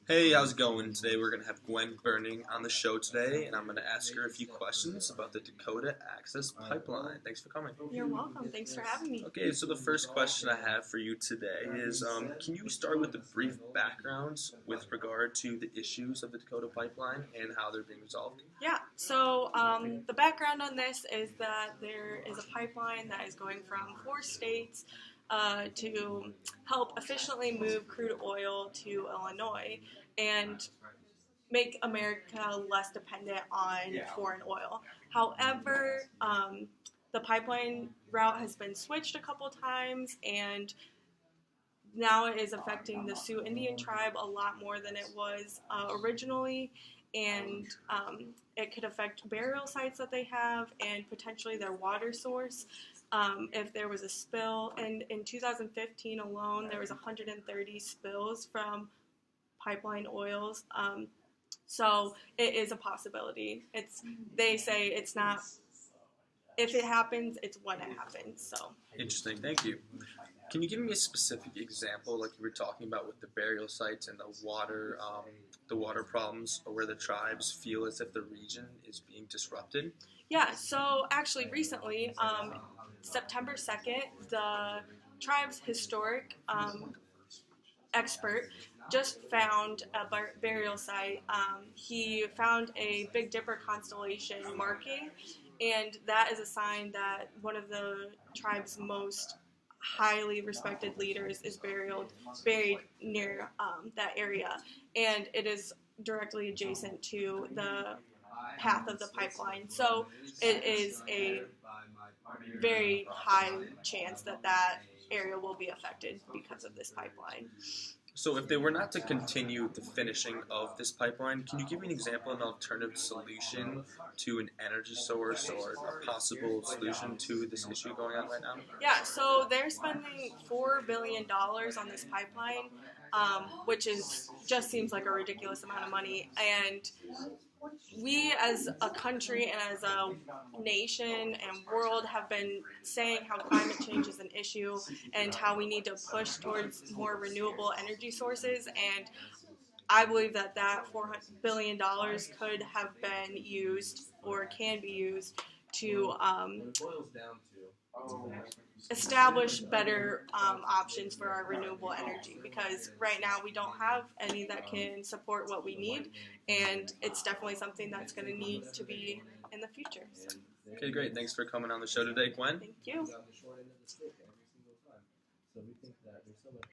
Hey, how's it going? Today we're going to have Gwen Burning on the show today, and I'm going to ask her a few questions about the Dakota Access Pipeline. Thanks for coming. You're welcome. Thanks for having me. Okay, so the first question I have for you today is, can you start with a brief background with regard to the issues of the Dakota Pipeline and how they're being resolved? Yeah, so the background on this is that there is a pipeline that is going from 4 states to help efficiently move crude oil to Illinois and make America less dependent on foreign oil. However, the pipeline route has been switched a couple times, and now it is affecting the Sioux Indian tribe a lot more than it was originally, and it could affect burial sites that they have and potentially their water source. If there was a spill, and in 2015 alone, there was 130 spills from pipeline oils. So it is a possibility. They say it's not if it happens, it's when it happens. So Interesting, thank you. Can you give me a specific example, like you were talking about with the burial sites and the water problems, where the tribes feel as if the region is being disrupted? yeah, so actually recently, September 2nd, the tribe's historic expert just found a burial site. He found a Big Dipper constellation marking, and that is a sign that one of the tribe's most highly respected leaders is buried near that area, and it is directly adjacent to the path of the pipeline. So it is a very high chance that that area will be affected because of this pipeline. So if they were not to continue the finishing of this pipeline, can you give me an example of an alternative solution to an energy source or a possible solution to this issue going on right now? Yeah, so they're spending $4 billion on this pipeline, which just seems like a ridiculous amount of money. And we as a country and as a nation and world have been saying how climate change is an issue and how we need to push towards more renewable energy sources. And I believe that $400 billion could have been used or can be used to establish better options for our renewable energy, because right now we don't have any that can support what we need, and it's definitely something that's going to need to be in the future. So, Okay, great. Thanks for coming on the show today, Gwen. thank you.